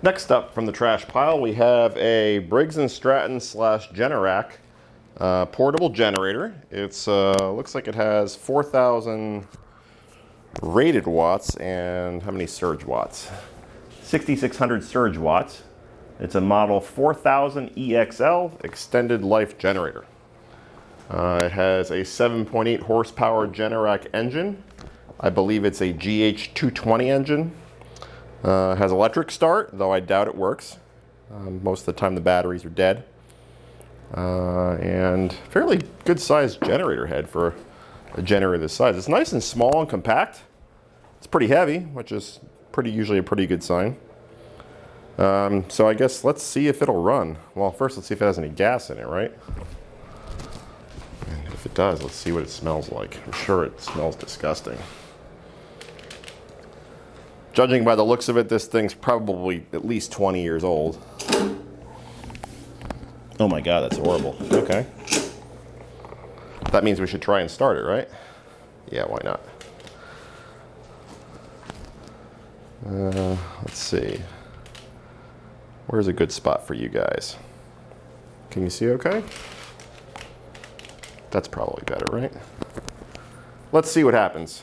Next up from the trash pile, we have a Briggs and Stratton / Generac portable generator. It's looks like it has 4,000 rated watts and how many surge watts? 6,600 surge watts. It's a model 4000 EXL extended life generator. It has a 7.8 horsepower Generac engine. I believe it's a GH220 engine. Has electric start, though I doubt it works. Most of the time the batteries are dead. And fairly good sized generator head for a generator this size. It's nice and small and compact. It's pretty heavy, which is usually a pretty good sign. So I guess let's see if it'll run. Well, first let's see if it has any gas in it, right? And if it does, let's see what it smells like. I'm sure it smells disgusting. Judging by the looks of it, this thing's probably at least 20 years old. Oh my God, that's horrible. Okay. That means we should try and start it, right? Yeah, why not? Let's see. Where's a good spot for you guys? Can you see okay? That's probably better, right? Let's see what happens.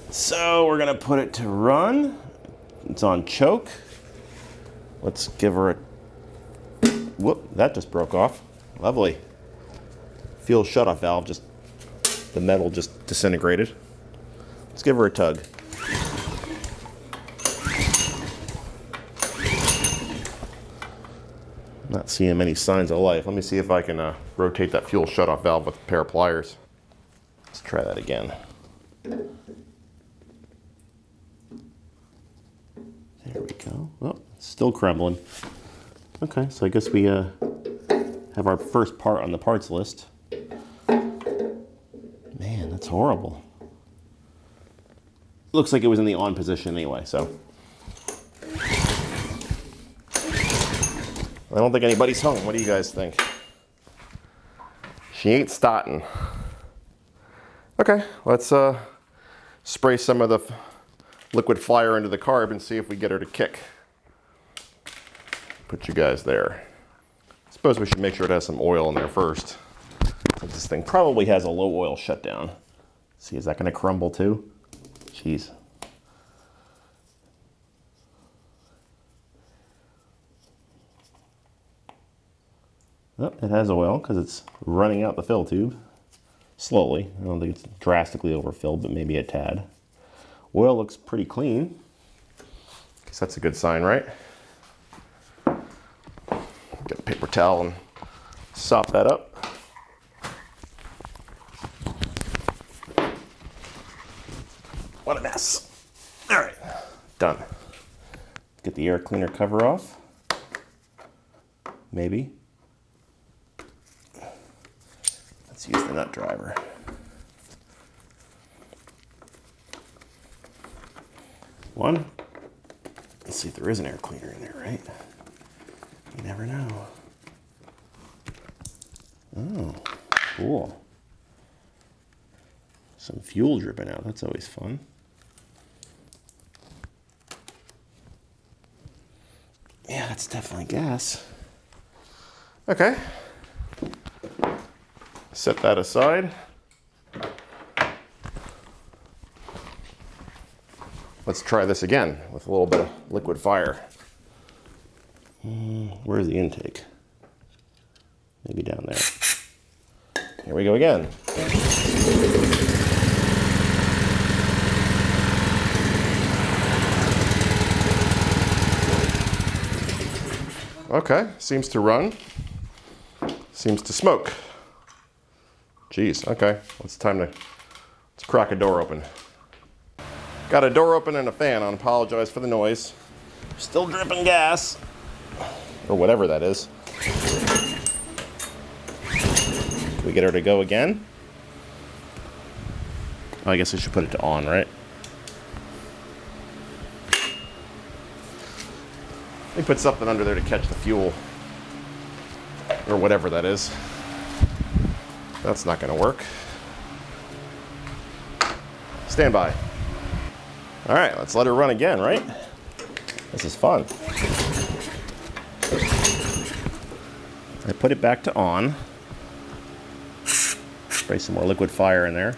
So we're gonna put it to run. It's on choke. Let's give her a, whoop, that just broke off. Lovely. Fuel shutoff valve, the metal just disintegrated. Let's give her a tug. Not seeing many signs of life. Let me see if I can rotate that fuel shutoff valve with a pair of pliers. Let's try that again. There we go. Oh, it's still crumbling. Okay, so I guess we have our first part on the parts list. Man, that's horrible. Looks like it was in the on position anyway, so. I don't think anybody's home. What do you guys think? She ain't starting. Okay, let's spray some of the liquid fire into the carb and see if we get her to kick. Put you guys there. I suppose we should make sure it has some oil in there first. This thing probably has a low oil shutdown. See, is that going to crumble too? Jeez. Oh, it has oil because it's running out the fill tube. Slowly. I don't think it's drastically overfilled, but maybe a tad. Oil looks pretty clean. Guess that's a good sign, right? Get a paper towel and sop that up. What a mess. All right, done. Get the air cleaner cover off. Maybe. Let's use the nut driver. One. Let's see if there is an air cleaner in there, right? You never know. Oh, cool. Some fuel dripping out. That's always fun. Yeah, that's definitely gas. Okay. Set that aside. Let's try this again with a little bit of liquid fire. Where's the intake? Maybe down there. Here we go again. Okay, seems to run. Seems to smoke. Jeez, okay. Let's crack a door open. Got a door open and a fan on. Apologize for the noise. Still dripping gas. Or whatever that is. Can we get her to go again? Oh, I guess I should put it to on, right? Let me put something under there to catch the fuel. Or whatever that is. That's not going to work. Stand by. All right, let's let her run again, right? This is fun. I put it back to on. Spray some more liquid fire in there.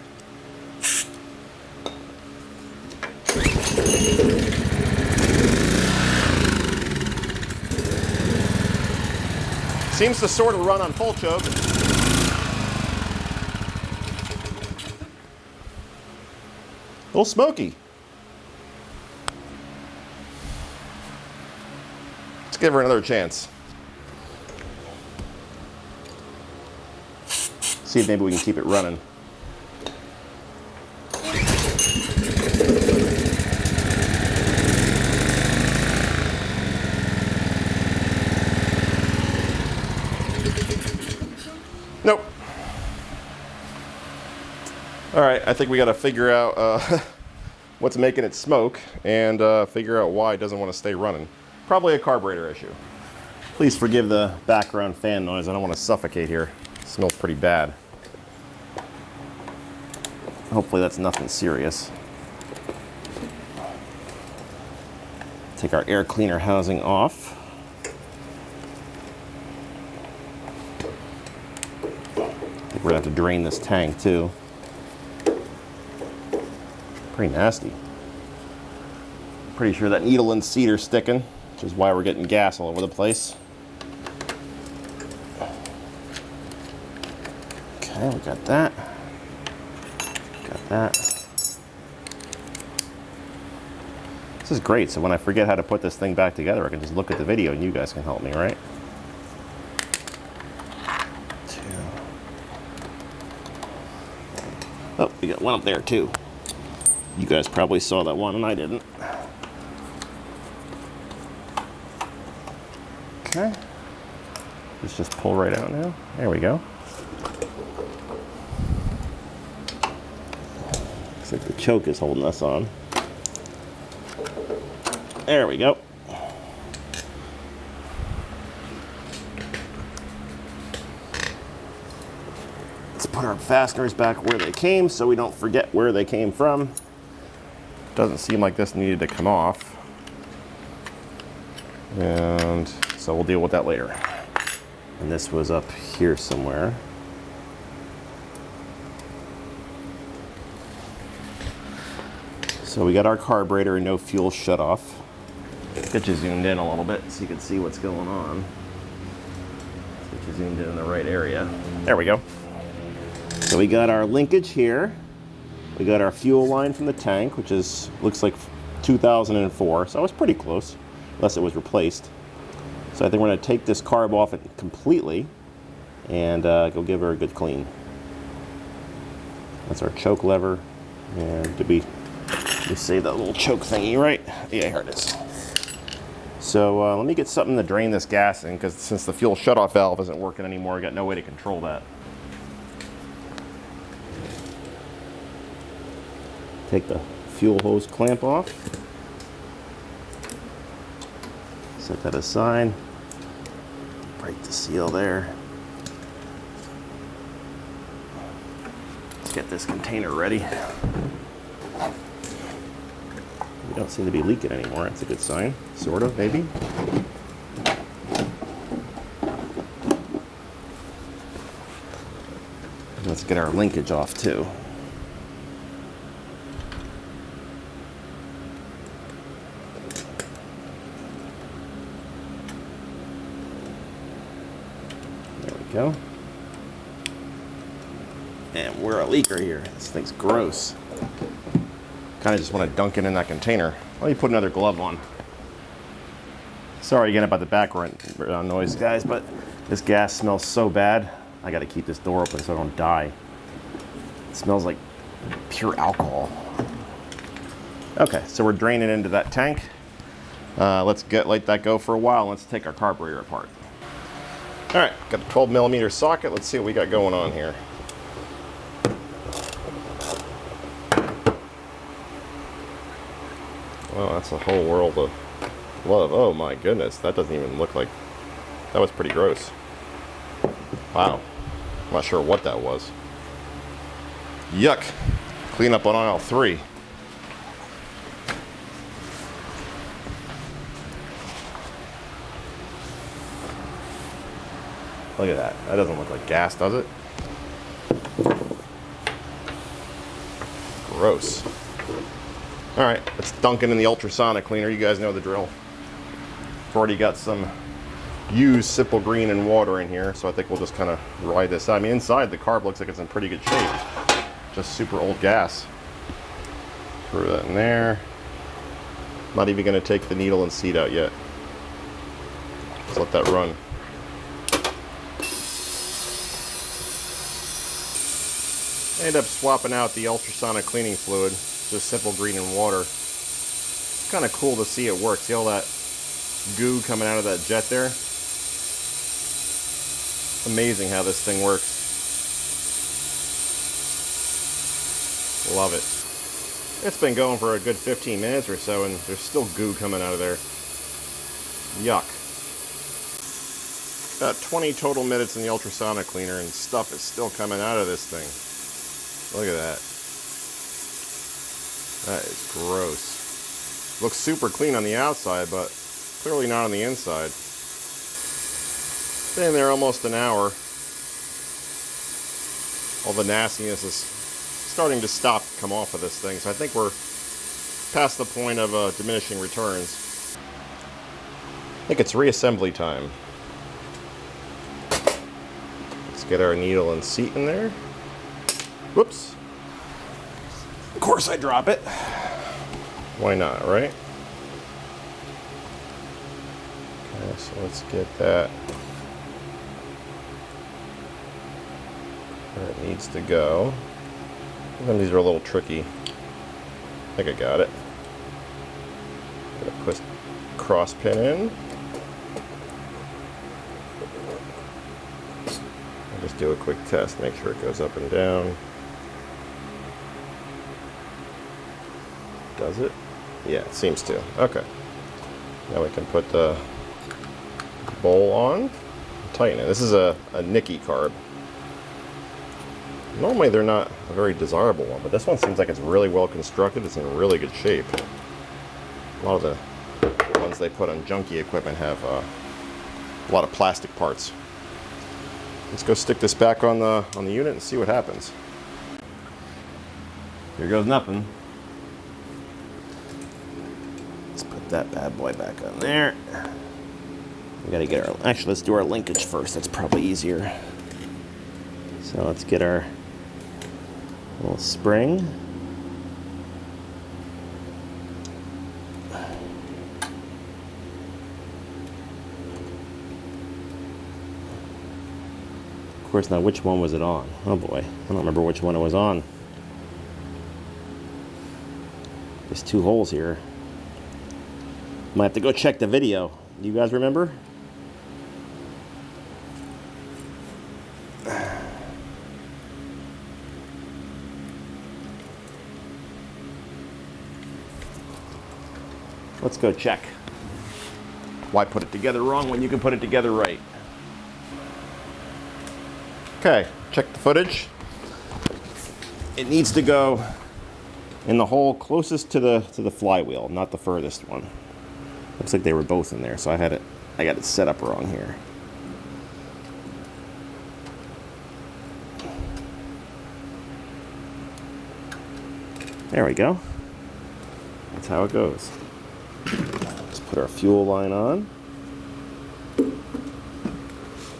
Seems to sort of run on full choke. A little smoky. Let's give her another chance. See if maybe we can keep it running. Nope. All right, I think we got to figure out what's making it smoke and figure out why it doesn't want to stay running. Probably a carburetor issue. Please forgive the background fan noise. I don't want to suffocate here. It smells pretty bad. Hopefully that's nothing serious. Take our air cleaner housing off. I think we're gonna have to drain this tank too. Pretty nasty. Pretty sure that needle and seat are sticking, which is why we're getting gas all over the place. Okay, we got that. Got that. This is great, so when I forget how to put this thing back together, I can just look at the video and you guys can help me, right? Oh, we got one up there too. You guys probably saw that one and I didn't. Okay. Let's just pull right out now. There we go. Looks like the choke is holding us on. There we go. Let's put our fasteners back where they came so we don't forget where they came from. Doesn't seem like this needed to come off. And so we'll deal with that later. And this was up here somewhere. So we got our carburetor and no fuel shut off. Get you zoomed in a little bit so you can see what's going on. Let's get you zoomed in the right area. There we go. So we got our linkage here. We got our fuel line from the tank, which is looks like 2004, so I was pretty close, unless it was replaced. So I think we're going to take this carb off it completely and go give her a good clean. That's our choke lever, and did we save that little choke thingy, right? Yeah, here it is. So let me get something to drain this gas in, because since the fuel shutoff valve isn't working anymore, I got no way to control that. Take the fuel hose clamp off. Set that aside. Break the seal there. Let's get this container ready. We don't seem to be leaking anymore. That's a good sign. Sort of, maybe. Let's get our linkage off too. Go. And we're a leaker here. This thing's gross. Kind of just want to dunk it in that container. Let me put another glove on. Sorry again about the background noise, guys, but this gas smells so bad. I got to keep this door open so I don't die. It smells like pure alcohol. Okay, so we're draining into that tank. Let's let that go for a while. Let's take our carburetor apart. All right, got a 12mm socket. Let's see what we got going on here. Well, that's a whole world of love. Oh my goodness, that doesn't even look like, that was pretty gross. Wow, I'm not sure what that was. Yuck, clean up on aisle 3. Look at that. That doesn't look like gas, does it? Gross. All right, let's dunk it in the ultrasonic cleaner. You guys know the drill. I've already got some used Simple Green and water in here, so I think we'll just kind of ride this out. I mean, inside the carb looks like it's in pretty good shape. Just super old gas. Throw that in there. Not even going to take the needle and seat out yet. Just let that run. I end up swapping out the ultrasonic cleaning fluid, just Simple Green and water. It's kind of cool to see it work. See all that goo coming out of that jet there? Amazing how this thing works. Love it. It's been going for a good 15 minutes or so, and there's still goo coming out of there. Yuck. About 20 total minutes in the ultrasonic cleaner, and stuff is still coming out of this thing. Look at that. That is gross. Looks super clean on the outside, but clearly not on the inside. Been in there almost an hour. All the nastiness is starting to come off of this thing, so I think we're past the point of diminishing returns. I think it's reassembly time. Let's get our needle and seat in there. Whoops. Of course I drop it. Why not, right? Okay, so let's get that where it needs to go. And these are a little tricky. I think I got it. Gonna put cross pin in. I'll just do a quick test, make sure it goes up and down. Does it? Yeah, it seems to. Okay. Now we can put the bowl on, tighten it. This is a Nikki Carb. Normally they're not a very desirable one, but this one seems like it's really well constructed. It's in really good shape. A lot of the ones they put on junky equipment have a lot of plastic parts. Let's go stick this back on the unit and see what happens. Here goes nothing. Let's put that bad boy back on there. We gotta get our, actually let's do our linkage first. That's probably easier. So let's get our little spring. Of course, now which one was it on? Oh boy, I don't remember which one it was on. There's two holes here. Might have to go check the video. Do you guys remember? Let's go check. Why put it together wrong when you can put it together right? Okay, check the footage. It needs to go in the hole closest to the flywheel, not the furthest one. Looks like they were both in there, so I got it set up wrong here. There we go. That's how it goes. Let's put our fuel line on.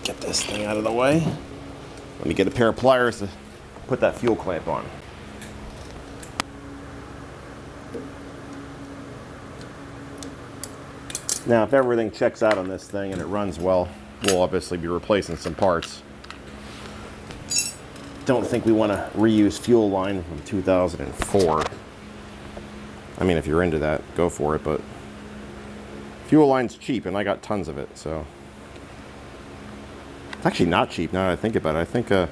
Get this thing out of the way. Let me get a pair of pliers to put that fuel clamp on. Now, if everything checks out on this thing and it runs well, we'll obviously be replacing some parts. Don't think we want to reuse fuel line from 2004. I mean, if you're into that, go for it, but fuel line's cheap, and I got tons of it, so. It's actually not cheap now that I think about it. I think a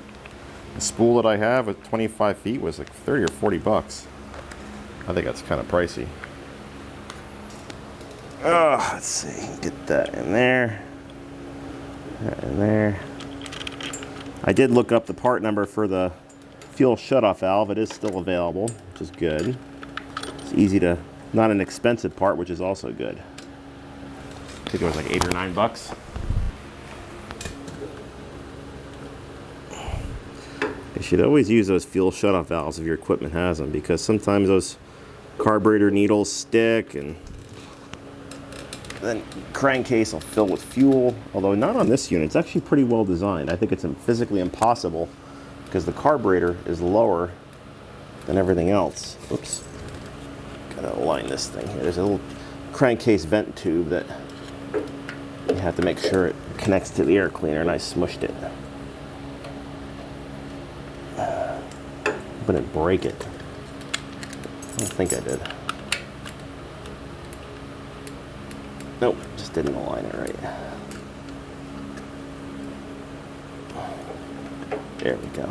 spool that I have with 25 feet was like 30 or 40 bucks. I think that's kind of pricey. Oh, let's see, get that in there, that in there. I did look up the part number for the fuel shutoff valve. It is still available, which is good. It's easy to, not an expensive part, which is also good. I think it was like 8 or 9 bucks. You should always use those fuel shutoff valves if your equipment has them, because sometimes those carburetor needles stick and then crankcase will fill with fuel. Although not on this unit, it's actually pretty well designed. I think it's physically impossible because the carburetor is lower than everything else. Oops. Gotta align this thing here. There's a little crankcase vent tube that you have to make sure it connects to the air cleaner, and I smushed it. But it break it. I don't think I did. Nope, just didn't align it right. There we go.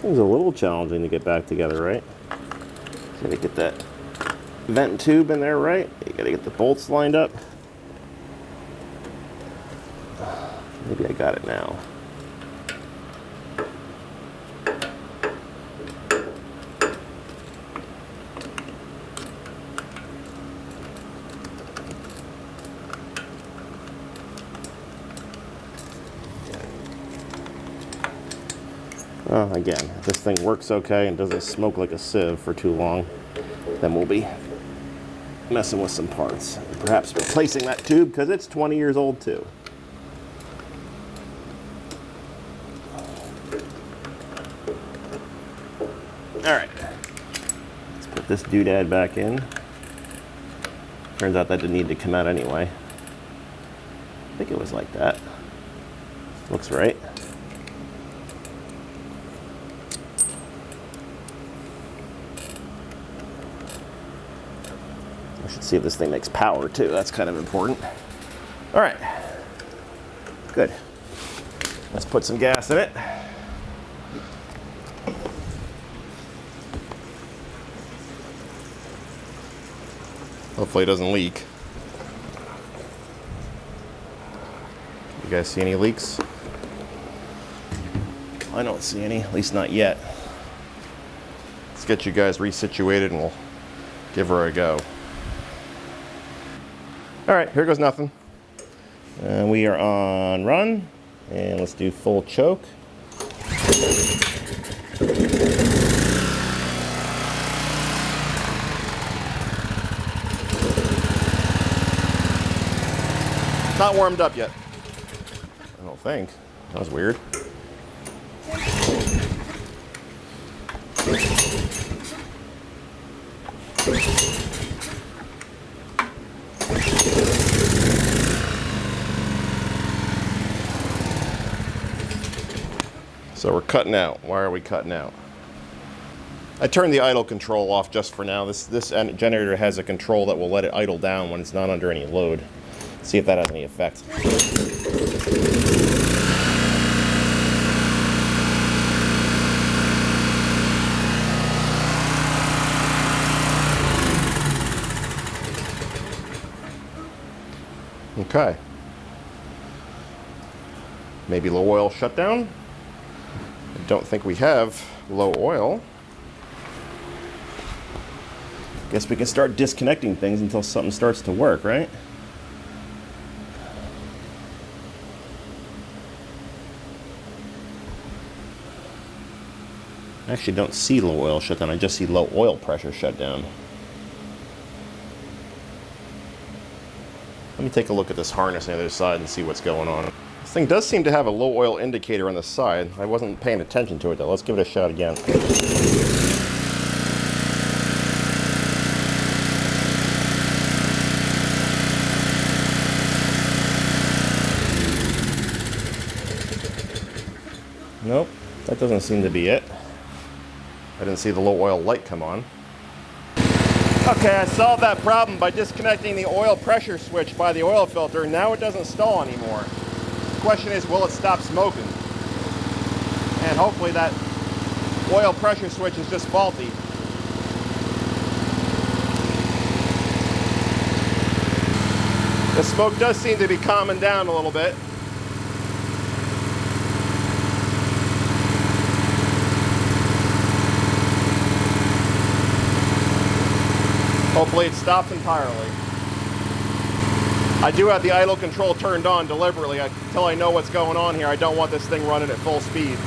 Thing's a little challenging to get back together, right? Gotta get that vent tube in there right. You gotta get the bolts lined up. Maybe I got it now. Again, if this thing works okay and doesn't smoke like a sieve for too long, then we'll be messing with some parts. Perhaps replacing that tube because it's 20 years old too. Alright, let's put this doodad back in. Turns out that didn't need to come out anyway. I think it was like that. Looks right. See if this thing makes power too. That's kind of important. All right, good. Let's put some gas in it. Hopefully it doesn't leak. You guys see any leaks? I don't see any, at least not yet. Let's get you guys resituated and we'll give her a go. All right, here goes nothing. And we are on run, and let's do full choke. Not warmed up yet. I don't think. That was weird. So we're cutting out. Why are we cutting out? I turned the idle control off just for now. This generator has a control that will let it idle down when it's not under any load. See if that has any effect. Okay. Maybe low oil shutdown. I don't think we have low oil. Guess we can start disconnecting things until something starts to work, right? I actually don't see low oil shutdown, I just see low oil pressure shutdown. Let me take a look at this harness on the other side and see what's going on. This thing does seem to have a low oil indicator on the side. I wasn't paying attention to it though. Let's give it a shot again. Nope, that doesn't seem to be it. I didn't see the low oil light come on. Okay, I solved that problem by disconnecting the oil pressure switch by the oil filter. Now it doesn't stall anymore. The question is, will it stop smoking? And hopefully that oil pressure switch is just faulty. The smoke does seem to be calming down a little bit. Hopefully it stops entirely. I do have the idle control turned on deliberately until I know what's going on here. I don't want this thing running at full speed.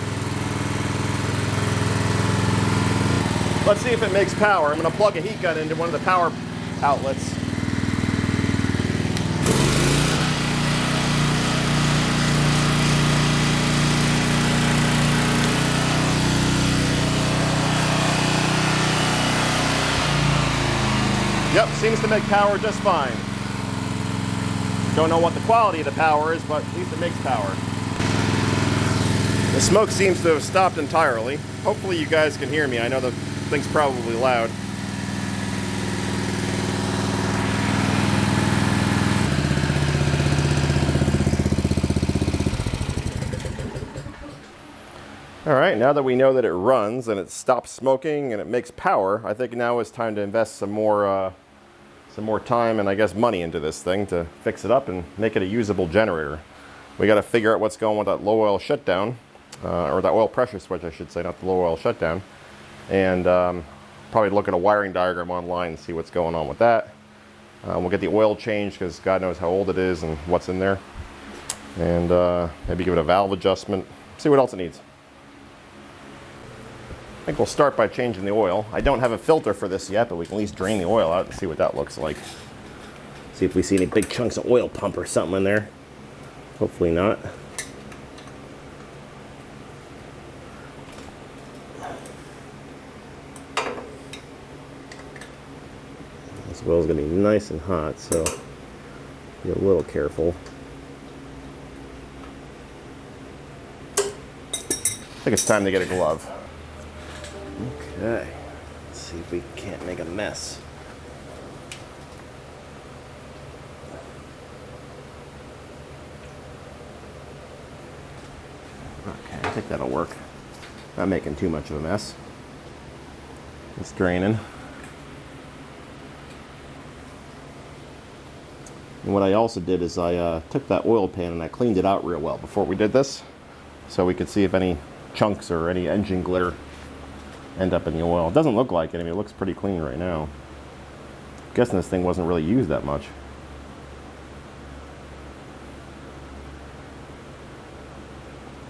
Let's see if it makes power. I'm going to plug a heat gun into one of the power outlets. Yep, seems to make power just fine. Don't know what the quality of the power is, but at least it makes power. The smoke seems to have stopped entirely. Hopefully you guys can hear me. I know the thing's probably loud. All right, now that we know that it runs and it stops smoking and it makes power, I think now is time to invest some more time and I guess money into this thing to fix it up and make it a usable generator. We got to figure out what's going with that low oil shutdown, or that oil pressure switch, I should say, not the low oil shutdown. And probably look at a wiring diagram online and see what's going on with that. We'll get the oil changed because God knows how old it is and what's in there. And maybe give it a valve adjustment, see what else it needs. I think we'll start by changing the oil. I don't have a filter for this yet, but we can at least drain the oil out and see what that looks like. See if we see any big chunks of oil pump or something in there. Hopefully not. This oil's gonna be nice and hot, so be a little careful. I think it's time to get a glove. Okay, let's see if we can't make a mess. Okay, I think that'll work. Not making too much of a mess. It's draining. And what I also did is I took that oil pan and I cleaned it out real well before we did this, so we could see if any chunks or any engine glitter end up in the oil. It doesn't look like it. I mean, it looks pretty clean right now. I'm guessing this thing wasn't really used that much.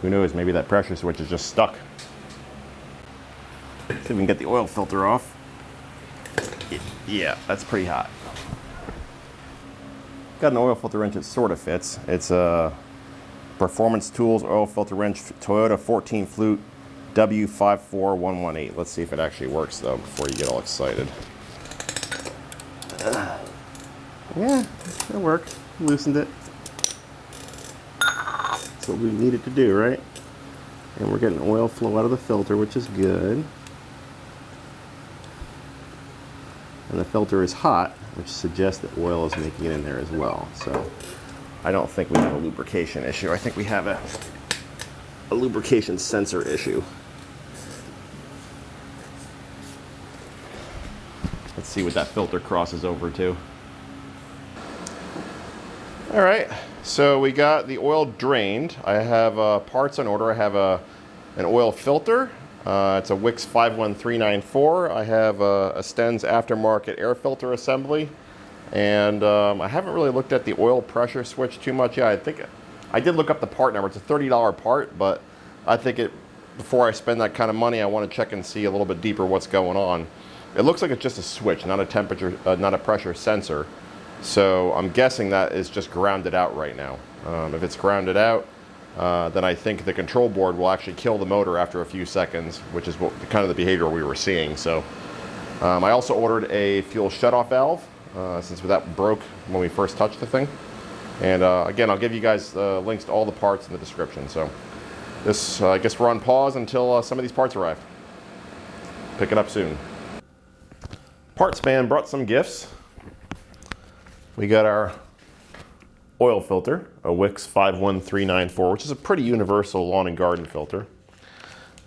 Who knows? Maybe that pressure switch is just stuck. See if we can get the oil filter off. Yeah, that's pretty hot. Got an oil filter wrench that sort of fits. It's a Performance Tools oil filter wrench, Toyota 14 flute W54118. Let's see if it actually works though before you get all excited. Yeah, it worked. Loosened it. That's what we needed to do, right? And we're getting oil flow out of the filter, which is good. And the filter is hot, which suggests that oil is making it in there as well. So I don't think we have a lubrication issue. I think we have a lubrication sensor issue. Let's see what that filter crosses over to. All right, so we got the oil drained. I have parts on order. I have an oil filter. It's a Wix 51394. I have a Sten's aftermarket air filter assembly. And I haven't really looked at the oil pressure switch too much yet. I think I did look up the part number. It's a $30 part, but I think before I spend that kind of money, I want to check and see a little bit deeper what's going on. It looks like it's just a switch, not a temperature, not a pressure sensor. So I'm guessing that is just grounded out right now. If it's grounded out, then I think the control board will actually kill the motor after a few seconds, which is kind of the behavior we were seeing. So I also ordered a fuel shutoff valve, since that broke when we first touched the thing. And again, I'll give you guys links to all the parts in the description. So this, I guess we're on pause until some of these parts arrive. Pick it up soon. Parts man brought some gifts. We got our oil filter, a Wix 51394, which is a pretty universal lawn and garden filter.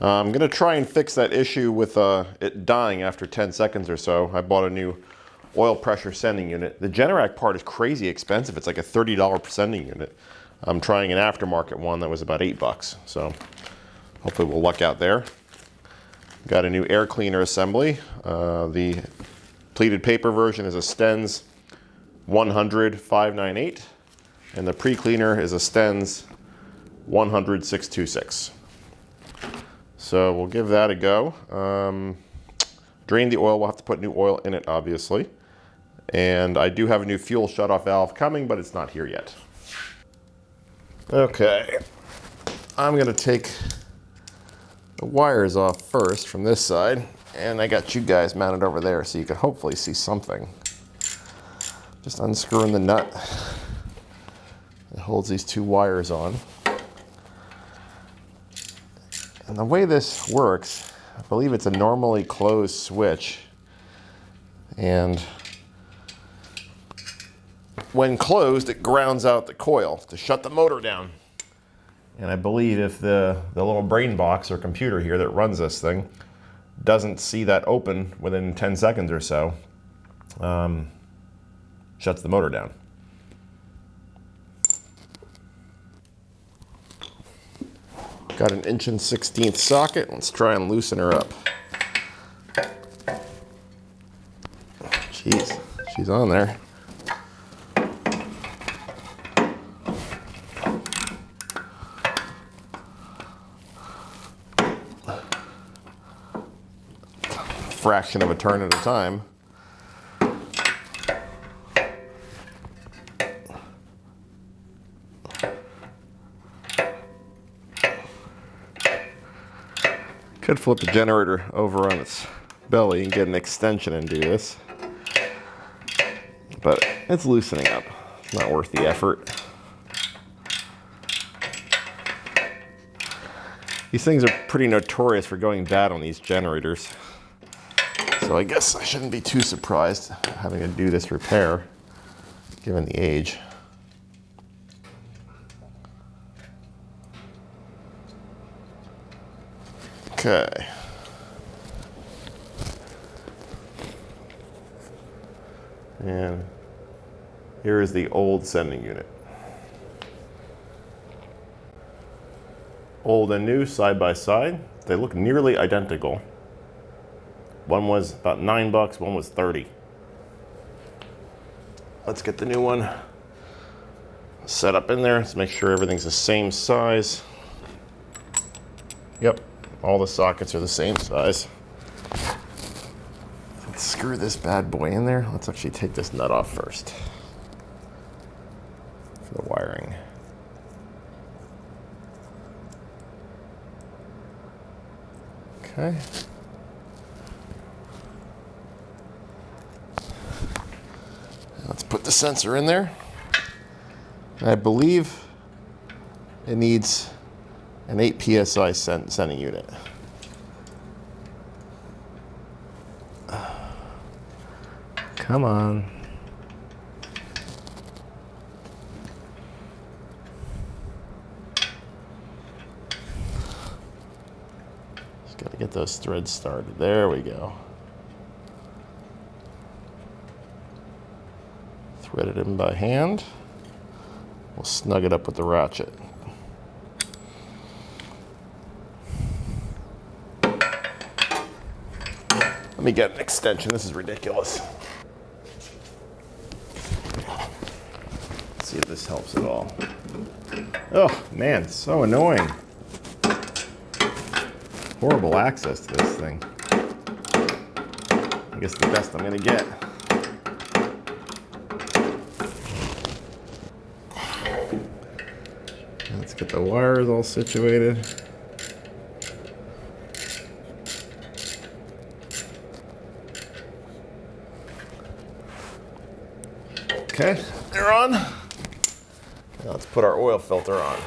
I'm going to try and fix that issue with it dying after 10 seconds or so. I bought a new oil pressure sending unit. The Generac part is crazy expensive. It's like a $30 sending unit. I'm trying an aftermarket one that was about $8, so hopefully we'll luck out there. Got a new air cleaner assembly. The pleated paper version is a Stens 100 598, and the pre-cleaner is a Stens 100 626. So we'll give that a go. Drain the oil. We'll have to put new oil in it, obviously. And I do have a new fuel shutoff valve coming, but it's not here yet. Okay, I'm gonna take the wires off first from this side, and I got you guys mounted over there so you can hopefully see something. Just unscrewing the nut that holds these two wires on. And the way this works, I believe it's a normally closed switch, and when closed, it grounds out the coil to shut the motor down. And I believe if the little brain box or computer here that runs this thing doesn't see that open within 10 seconds or so, shuts the motor down. Got an 1 1/16 socket. Let's try and loosen her up. Jeez, she's on there. Fraction of a turn at a time. Could flip the generator over on its belly and get an extension and do this, but it's loosening up. It's not worth the effort. These things are pretty notorious for going bad on these generators, so I guess I shouldn't be too surprised having to do this repair, given the age. Okay. And here is the old sending unit. Old and new side by side. They look nearly identical. One was about $9, one was 30. Let's get the new one set up in there. Let's make sure everything's the same size. Yep. All the sockets are the same size. Let's screw this bad boy in there. Let's actually take this nut off first for the wiring. Okay. Let's put the sensor in there. I believe it needs an 8 PSI sending unit. Come on. Just gotta get those threads started. There we go. Thread it in by hand. We'll snug it up with the ratchet. Let me get an extension. This is ridiculous. Let's see if this helps at all. Oh man, it's so annoying. Horrible access to this thing. I guess the best I'm gonna get. Let's get the wires all situated. Okay, they're on. Now let's put our oil filter on.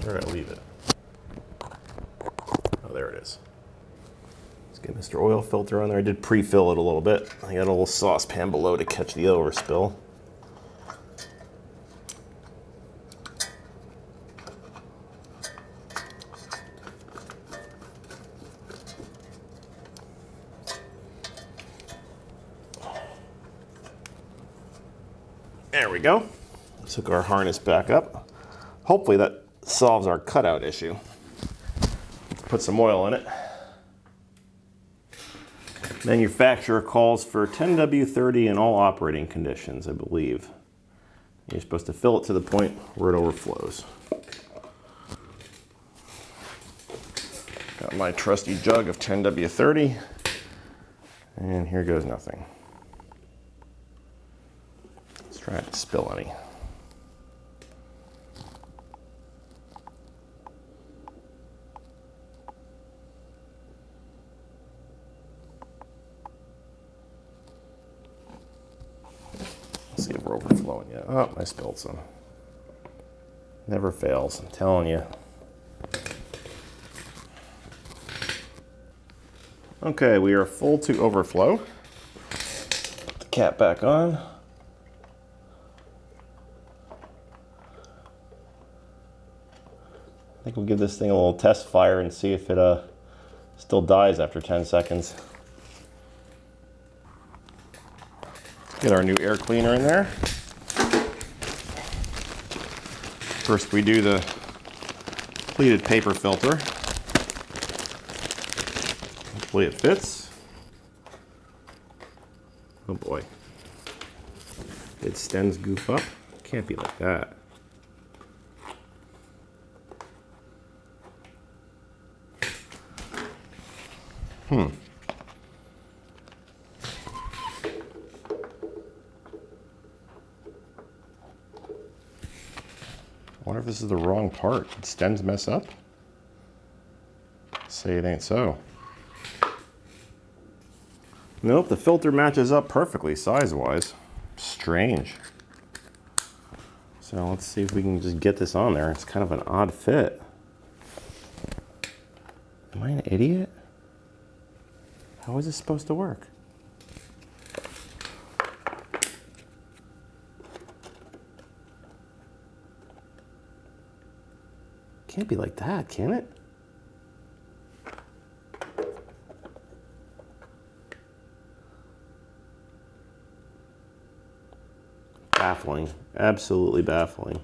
Where did I leave it? Oh, there it is. Let's get Mr. Oil Filter on there. I did pre-fill it a little bit. I got a little saucepan below to catch the overspill. There we go. Let's hook our harness back up. Hopefully that solves our cutout issue. Put some oil in it. Manufacturer calls for 10W30 in all operating conditions, I believe. You're supposed to fill it to the point where it overflows. Got my trusty jug of 10W30, and here goes nothing. Let's try not to spill any. Let's see if we're overflowing yet. Oh, I spilled some. Never fails, I'm telling you. Okay, we are full to overflow. Put the cap back on. I think we'll give this thing a little test fire and see if it still dies after 10 seconds. Get our new air cleaner in there. First we do the pleated paper filter. Hopefully it fits. Oh boy. Did stems goof up? Can't be like that. I wonder if this is the wrong part. Did stems mess up? Say it ain't so. Nope, the filter matches up perfectly size-wise. Strange. So let's see if we can just get this on there. It's kind of an odd fit. Am I an idiot? How is this supposed to work? Can't be like that, can it? Baffling. Absolutely baffling.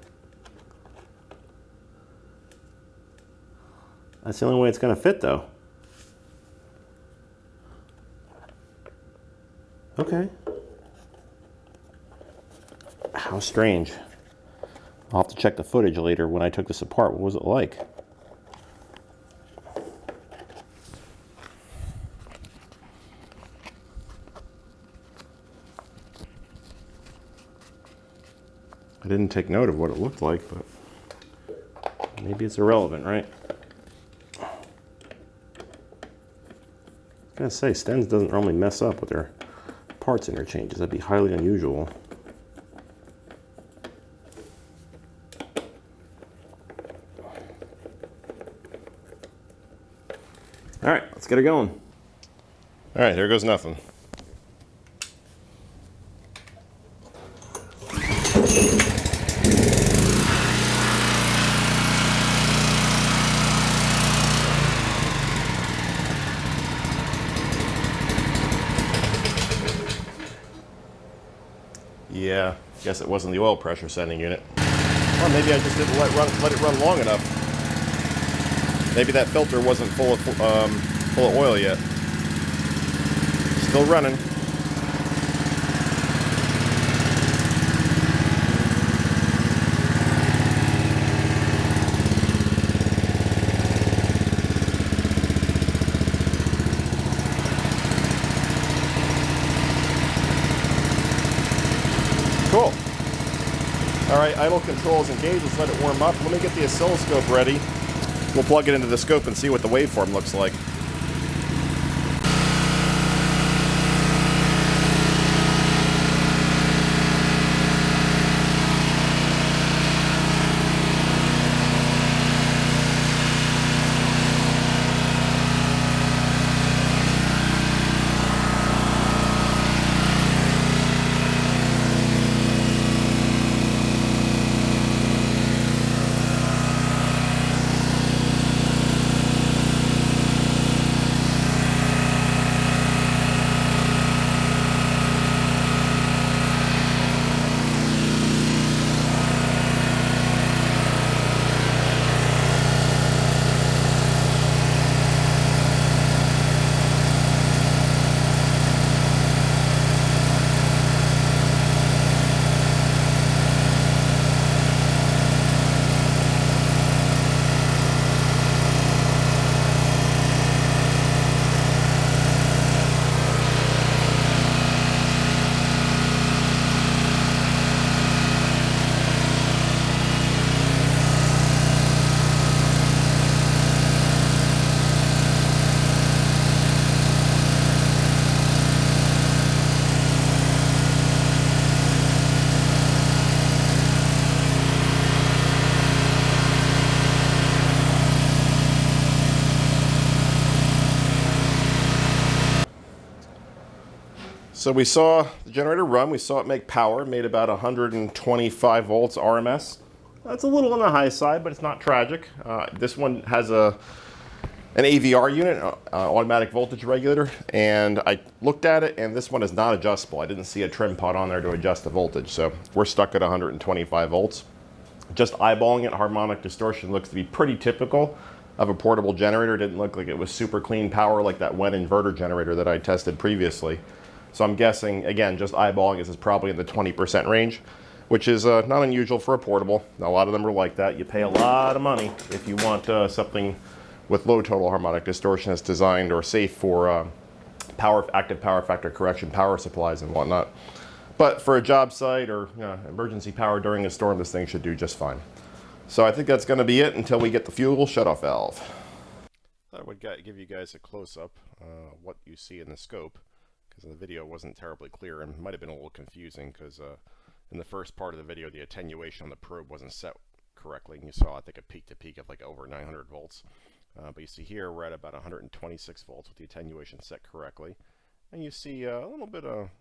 That's the only way it's going to fit, though. Okay. How strange. I'll have to check the footage later when I took this apart. What was it like? I didn't take note of what it looked like, but maybe it's irrelevant, right? I was gonna say, Stens doesn't normally mess up with their parts interchanges. That'd be highly unusual. All right, let's get it going. All right, there goes nothing. Yeah, guess it wasn't the oil pressure sending unit. Or maybe I just didn't let it run long enough. Maybe that filter wasn't full of oil yet. Still running. Cool. All right, idle controls engaged. Let's let it warm up. Let me get the oscilloscope ready. We'll plug it into the scope and see what the waveform looks like. So we saw the generator run, we saw it make power, it made about 125 volts RMS. That's a little on the high side, but it's not tragic. This one has an AVR unit, automatic voltage regulator, and I looked at it, and this one is not adjustable. I didn't see a trim pot on there to adjust the voltage, so we're stuck at 125 volts. Just eyeballing it, harmonic distortion looks to be pretty typical of a portable generator. It didn't look like it was super clean power like that WEN inverter generator that I tested previously. So I'm guessing, again, just eyeballing, this is probably in the 20% range, which is not unusual for a portable. A lot of them are like that. You pay a lot of money if you want something with low total harmonic distortion that's designed or safe for active power factor correction power supplies and whatnot. But for a job site or emergency power during a storm, this thing should do just fine. So I think that's going to be it until we get the fuel shutoff valve. I thought I would give you guys a close-up what you see in the scope, because the video wasn't terribly clear and might have been a little confusing because in the first part of the video the attenuation on the probe wasn't set correctly, and you saw I think a peak to peak of like over 900 volts. But you see here we're at about 126 volts with the attenuation set correctly, and you see a little bit of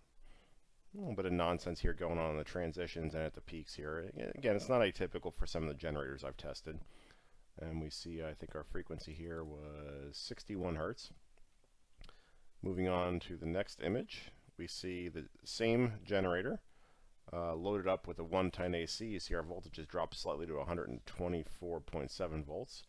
nonsense here going on in the transitions and at the peaks here. Again, it's not atypical for some of the generators I've tested. And we see, I think our frequency here was 61 Hertz. Moving on to the next image, we see the same generator loaded up with a 110 AC. You see our voltage has dropped slightly to 124.7 volts.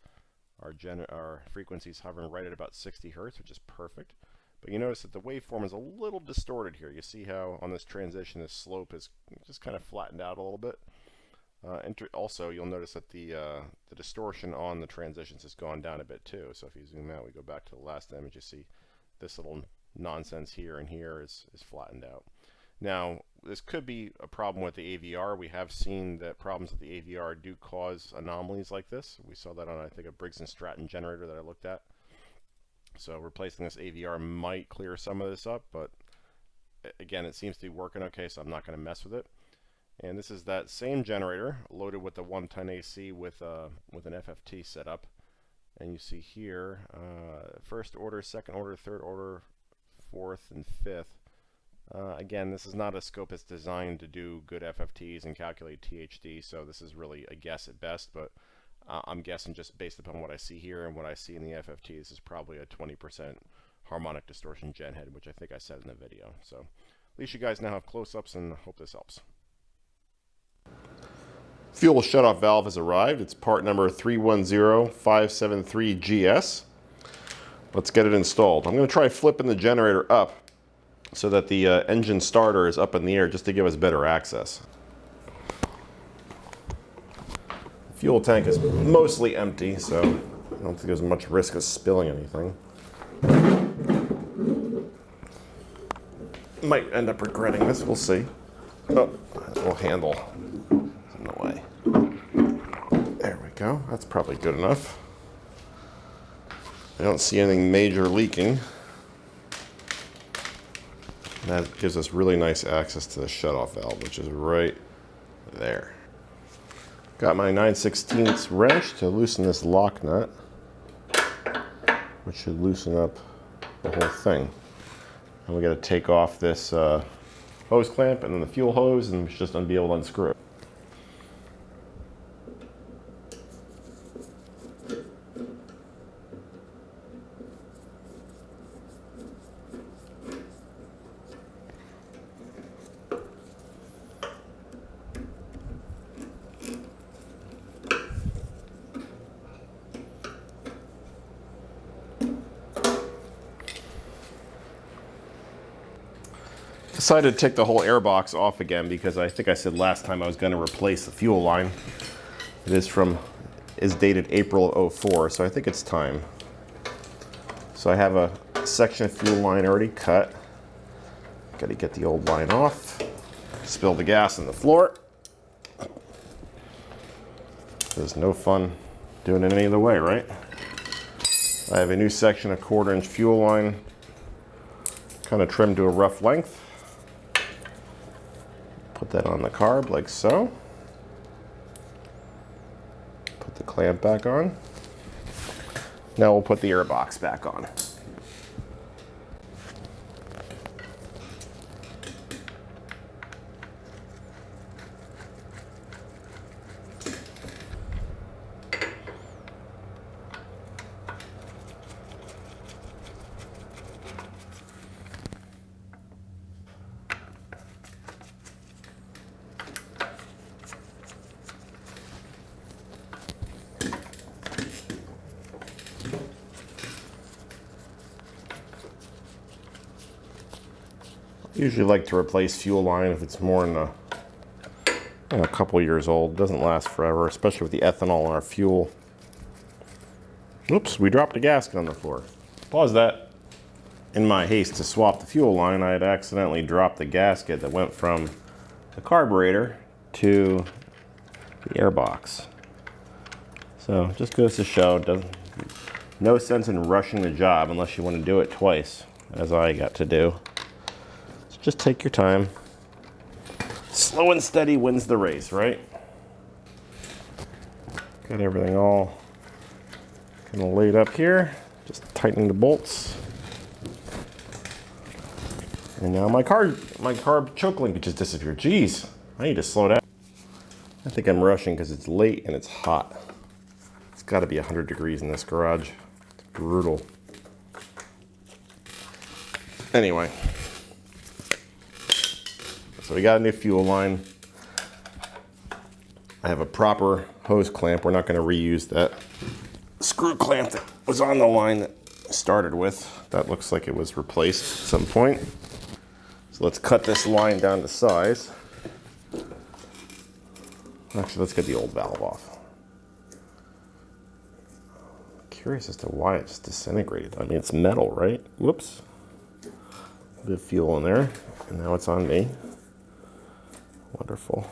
Our frequency is hovering right at about 60 Hertz, which is perfect. But you notice that the waveform is a little distorted here. You see how on this transition this slope is just kind of flattened out a little bit. Also, you'll notice that the distortion on the transitions has gone down a bit too. So if you zoom out, we go back to the last image, you see this little nonsense here and here is flattened out. Now, this could be a problem with the AVR. We have seen that problems with the AVR do cause anomalies like this. We saw that on, I think, a Briggs and Stratton generator that I looked at. So replacing this AVR might clear some of this up, but again, it seems to be working okay, so I'm not going to mess with it. And this is that same generator loaded with the 110 AC with an FFT setup. And you see here, first order, second order, third order, fourth, and fifth. Again, this is not a scope that's designed to do good FFTs and calculate THD, so this is really a guess at best, but I'm guessing just based upon what I see here and what I see in the FFT, this is probably a 20% harmonic distortion gen head, which I think I said in the video. So at least you guys now have close-ups, and hope this helps. Fuel shutoff valve has arrived. It's part number 310573GS. Let's get it installed. I'm going to try flipping the generator up so that the engine starter is up in the air just to give us better access. Fuel tank is mostly empty, so I don't think there's much risk of spilling anything. Might end up regretting this, we'll see. Oh, that little handle is in the way. There we go, that's probably good enough. I don't see anything major leaking. That gives us really nice access to the shutoff valve, which is right there. Got my 9/16 wrench to loosen this lock nut, which should loosen up the whole thing. And we got to take off this hose clamp and then the fuel hose, and we should just be able to unscrew it. Decided to take the whole air box off again because I think I said last time I was going to replace the fuel line. It is dated April of '04, so I think it's time. So I have a section of fuel line already cut. Got to get the old line off. Spill the gas on the floor. There's no fun doing it any other way, right? I have a new section of 1/4 inch fuel line, kind of trimmed to a rough length. Put that on the carb like so. Put the clamp back on. Now we'll put the air box back on. Usually like to replace fuel line if it's more than a couple years old. It doesn't last forever, especially with the ethanol in our fuel. Oops, we dropped a gasket on the floor. Pause that. In my haste to swap the fuel line, I had accidentally dropped the gasket that went from the carburetor to the airbox. So just goes to show, no sense in rushing the job unless you want to do it twice, as I got to do. So just take your time. Slow and steady wins the race, right? Got everything all kind of laid up here. Just tightening the bolts. And now my carb choke linkage just disappeared. Jeez, I need to slow down. I think I'm rushing because it's late and it's hot. It's got to be 100 degrees in this garage. It's brutal. Anyway, so we got a new fuel line. I have a proper hose clamp. We're not going to reuse that screw clamp that was on the line that I started with. That looks like it was replaced at some point. So let's cut this line down to size. Actually, let's get the old valve off. Curious as to why it's disintegrated. I mean, it's metal, right? Whoops. A bit of fuel in there, and now it's on me. Wonderful.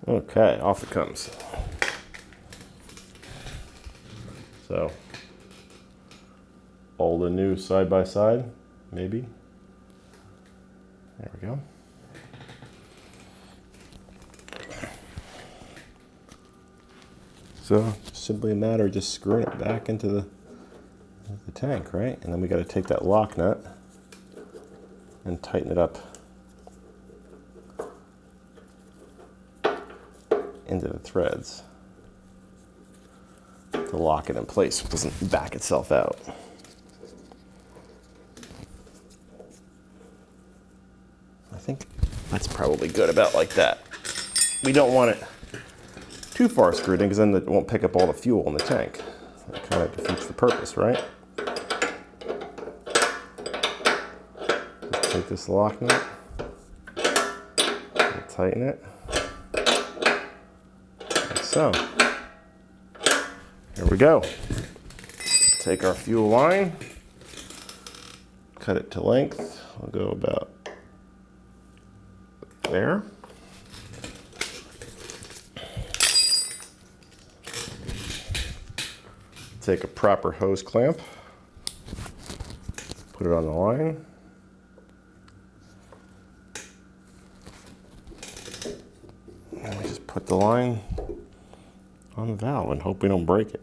Okay, off it comes. So, old and new side by side, maybe. There we go. So, simply a matter of just screwing it back into the tank, right? And then we got to take that lock nut and tighten it up into the threads to lock it in place so it doesn't back itself out. I think that's probably good about like that. We don't want it too far screwed in because then it won't pick up all the fuel in the tank. That kind of defeats the purpose, right? Just take this lock nut and tighten it. Like so. Here we go. Take our fuel line, cut it to length. I'll go about there. Take a proper hose clamp, put it on the line. And we just put the line on the valve and hope we don't break it.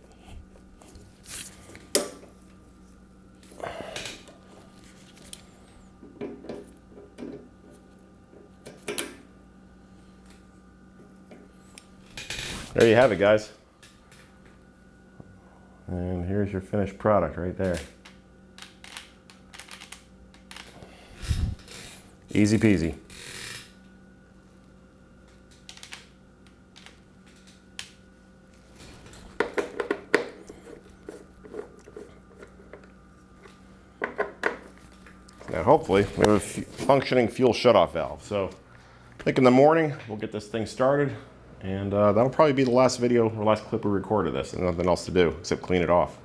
There you have it, guys. And here's your finished product right there. Easy peasy. Now hopefully we have a functioning fuel shutoff valve. So I think in the morning we'll get this thing started. And that'll probably be the last video or last clip we record of this, and nothing else to do except clean it off.